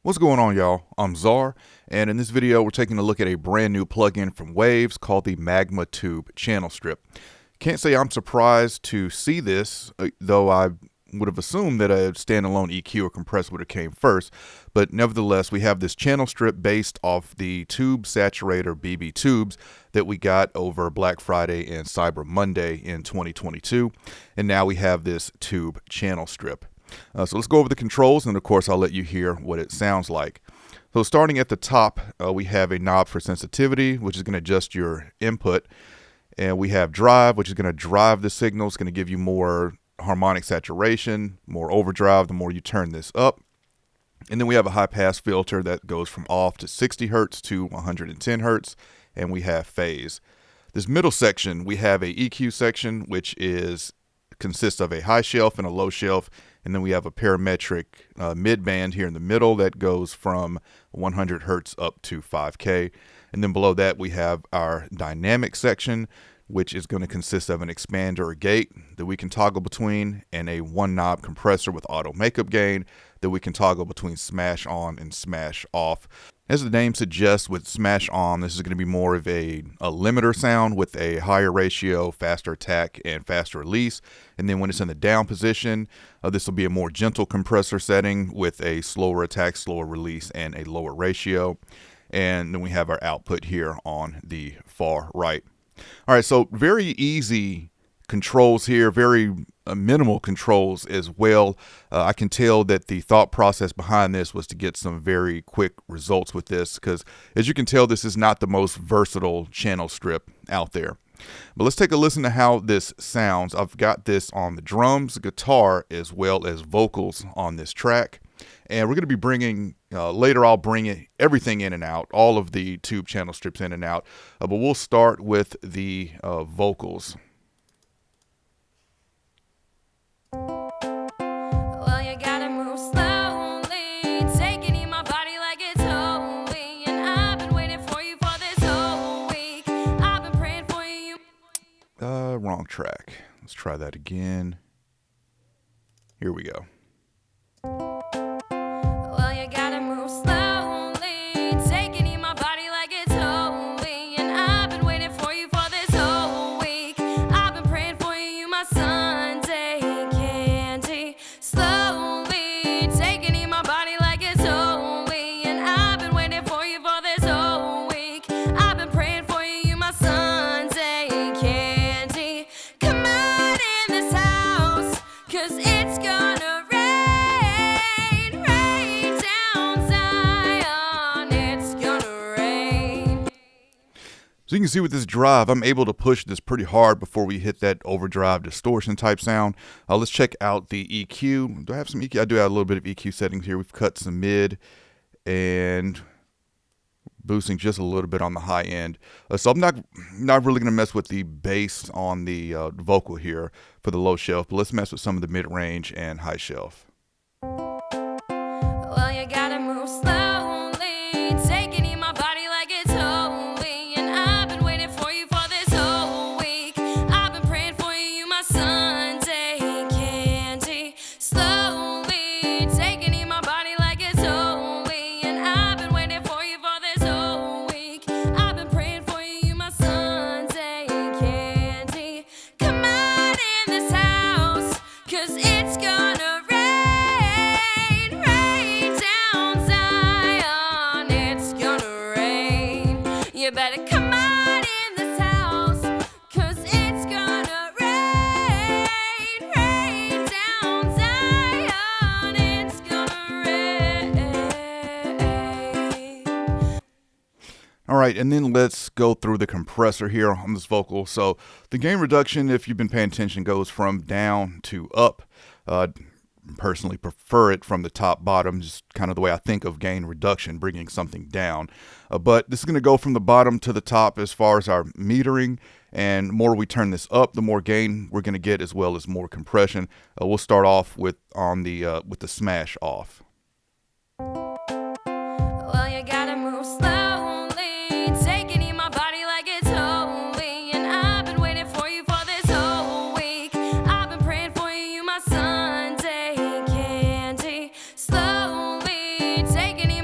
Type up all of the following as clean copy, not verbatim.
What's going on, y'all? I'm Czar, and in this video we're taking a look at a brand new plugin from Waves called the Magma Tube Channel Strip. Can't say I'm surprised to see this, though I would have assumed that a standalone EQ or compressor would have came first, but nevertheless we have this channel strip based off the Tube Saturator BB tubes that we got over Black Friday and Cyber Monday in 2022, and now we have this tube channel strip. So let's go over the controls, and of course I'll let you hear what it sounds like. So starting at the top, we have a knob for sensitivity, which is going to adjust your input. And we have drive, which is going to drive the signal. It's going to give you more harmonic saturation, more overdrive the more you turn this up. And then we have a high pass filter that goes from off to 60 hertz to 110 hertz. And we have phase. This middle section, we have a EQ section, which consists of a high shelf and a low shelf. And then we have a parametric mid band here in the middle that goes from 100 hertz up to 5K. And then below that, we have our dynamic section, which is going to consist of an expander or gate that we can toggle between, and a one knob compressor with auto makeup gain that we can toggle between smash on and smash off. As the name suggests, with smash on, this is going to be more of a limiter sound with a higher ratio, faster attack, and faster release. And then when it's in the down position, this will be a more gentle compressor setting with a slower attack, slower release, and a lower ratio. And then we have our output here on the far right. All right, so very easy controls here, very minimal controls as well. I can tell that the thought process behind this was to get some very quick results with this, because as you can tell, this is not the most versatile channel strip out there. But let's take a listen to how this sounds. I've got this on the drums, guitar, as well as vocals on this track. And we're going to be bringing, later I'll bring everything in and out, all of the tube channel strips in and out. But we'll start with the vocals. Well, you gotta move slowly, taking in my body like it's holy. And I've been waiting for you for this whole week. I've been praying for you. Wrong track. Let's try that again. Here we go. Well, you gotta move slowly, taking in my body like it's holy. And I've been waiting for you for this whole week. I've been praying for you, my Sunday candy. Slowly, taking in my body like it's holy. And I've been waiting for you for this whole week. I've been praying for you, my Sunday candy. Come on in this house, 'cause it's gonna rain, rain down Zion, it's gonna rain. So you can see with this drive, I'm able to push this pretty hard before we hit that overdrive distortion type sound. Let's check out the EQ. Do I have some EQ? I do have a little bit of EQ settings here. We've cut some mid and boosting just a little bit on the high end. So I'm not really going to mess with the bass on the vocal here for the low shelf, but let's mess with some of the mid range and high shelf. Well, you gotta move slowly, taking in my body like it's holy. And I've been waiting for you for this whole week. I've been praying for you, my Sunday candy. Slowly, taking in my body like it's holy. And I've been waiting for you for this whole week. I've been praying for you, my Sunday candy. Come on in this house, 'cause it's gonna rain, rain down Zion, it's gonna rain. You better come on in this house, 'cause it's gonna rain, rain down Zion, it's gonna rain. All right, and then let's go through the compressor here on this vocal. So the gain reduction, if you've been paying attention, goes from down to up. Personally prefer it from the top bottom, just kind of the way I think of gain reduction, bringing something down. But this is going to go from the bottom to the top as far as our metering, and the more we turn this up, the more gain we're going to get, as well as more compression. We'll start off with the smash off. Well, you gotta move slowly, taking in my body like it's holy. And I've been waiting for you for this whole week. I've been praying for you, my Sunday candy. Slowly, taking in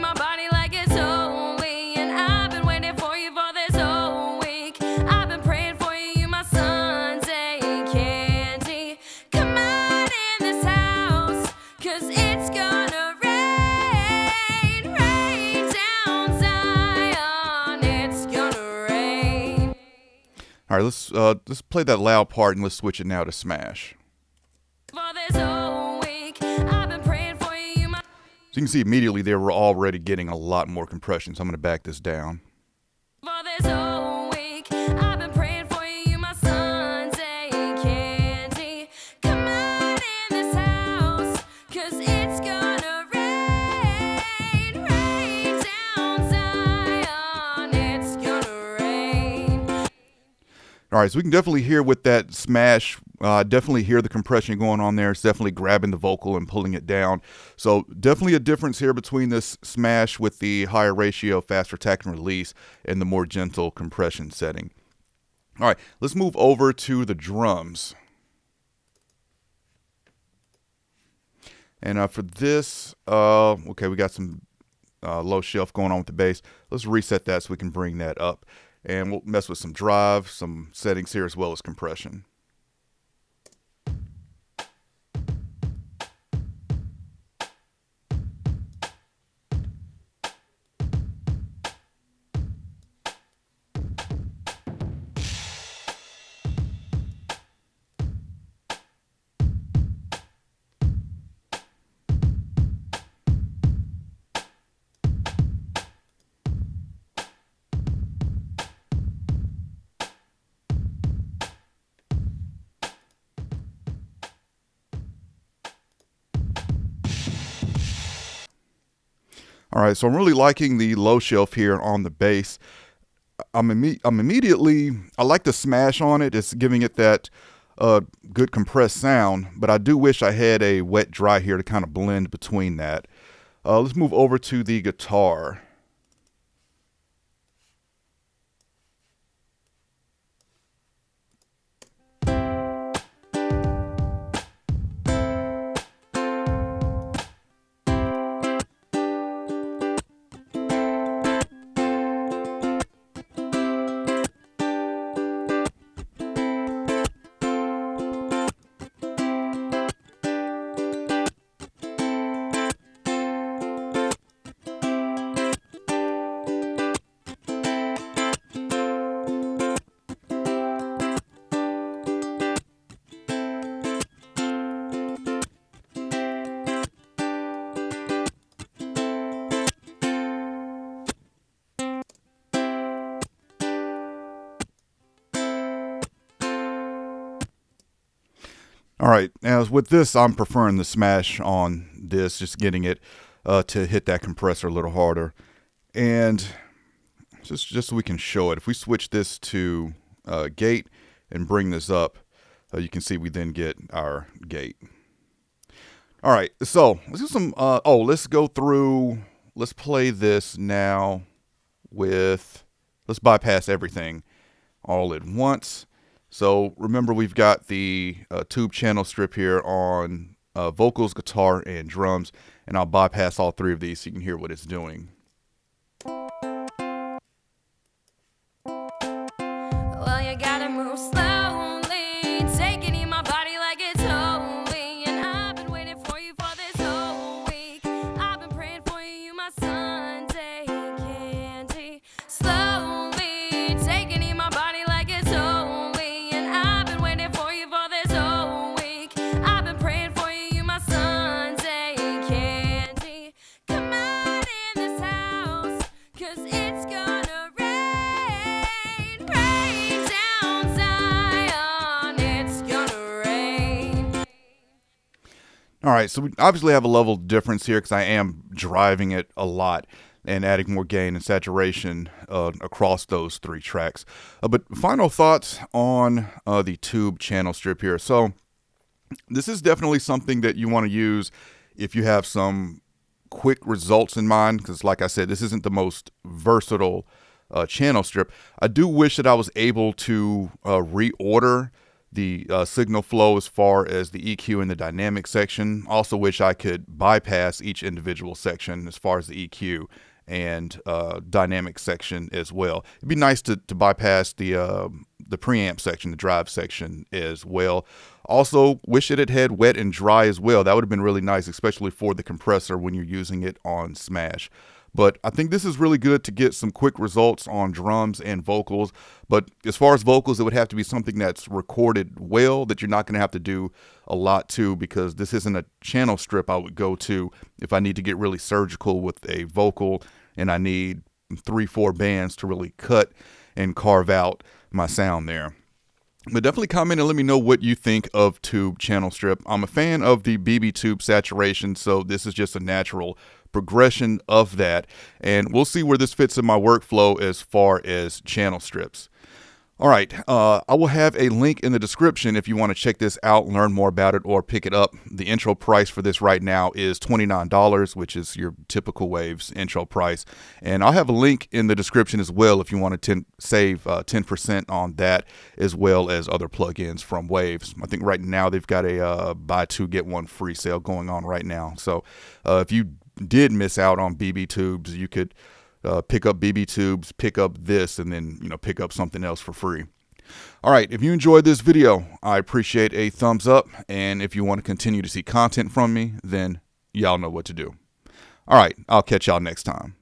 right, let's play that loud part and let's switch it now to smash. For this whole week, I've been praying for you, my. So you can see immediately there we're already getting a lot more compression. So I'm going to back this down. For this whole week, I've been praying for you, my Sunday candy. Come on in this house, 'cause it's gonna rain, rain down Zion, it's gonna rain. All right, so we can definitely hear with that smash, definitely hear the compression going on there. It's definitely grabbing the vocal and pulling it down. So definitely a difference here between this smash with the higher ratio, faster attack and release, and the more gentle compression setting. All right, let's move over to the drums. And for this, okay, we got some low shelf going on with the bass. Let's reset that so we can bring that up. And we'll mess with some drive, some settings here, as well as compression. All right, so I'm really liking the low shelf here on the bass. I like the smash on it. It's giving it that good compressed sound, but I do wish I had a wet dry here to kind of blend between that. Let's move over to the guitar. All right, now with this, I'm preferring the smash on this, just getting it to hit that compressor a little harder. And just so we can show it, if we switch this to gate and bring this up, you can see we then get our gate. All right, so let's do some, let's play this now with, let's bypass everything all at once. So remember, we've got the tube channel strip here on vocals, guitar, and drums, and I'll bypass all three of these so you can hear what it's doing. Well, you gotta move slowly, take it in my body like it's holy. And I've been waiting for you for this whole week. I've been praying for you, my Sunday candy. Slowly, take it in my body like it's holy. And I've been waiting for you for this whole week. I've been praying for you, my Sunday candy. Come on in this house, 'cause it's gonna rain, rain down Zion, it's gonna rain. All right, so we obviously have a level difference here because I am driving it a lot and adding more gain and saturation across those three tracks. But final thoughts on the tube channel strip here. So this is definitely something that you want to use if you have some quick results in mind, because like I said, this isn't the most versatile channel strip. I do wish that I was able to reorder the signal flow as far as the EQ and the dynamic section. Also wish I could bypass each individual section as far as the EQ and dynamic section as well. It'd be nice to bypass the preamp section, the drive section as well. Also wish it had wet and dry as well. That would have been really nice, especially for the compressor when you're using it on smash. But I think this is really good to get some quick results on drums and vocals. But as far as vocals, it would have to be something that's recorded well, that you're not going to have to do a lot to, because this isn't a channel strip I would go to if I need to get really surgical with a vocal and I need 3-4 bands to really cut and carve out my sound there. But definitely comment and let me know what you think of tube channel strip. I'm a fan of the BB tube saturation, so this is just a natural progression of that. And we'll see where this fits in my workflow as far as channel strips. All right, I will have a link in the description if you want to check this out, learn more about it, or pick it up. The intro price for this right now is $29, which is your typical Waves intro price. And I'll have a link in the description as well if you want to save 10% on that, as well as other plugins from Waves. I think right now they've got a buy two, get one free sale going on right now. So if you did miss out on BB tubes, you could pick up BB tubes, pick up this, and then pick up something else for free. All right, if you enjoyed this video, I appreciate a thumbs up, and if you want to continue to see content from me, then y'all know what to do. All right, I'll catch y'all next time.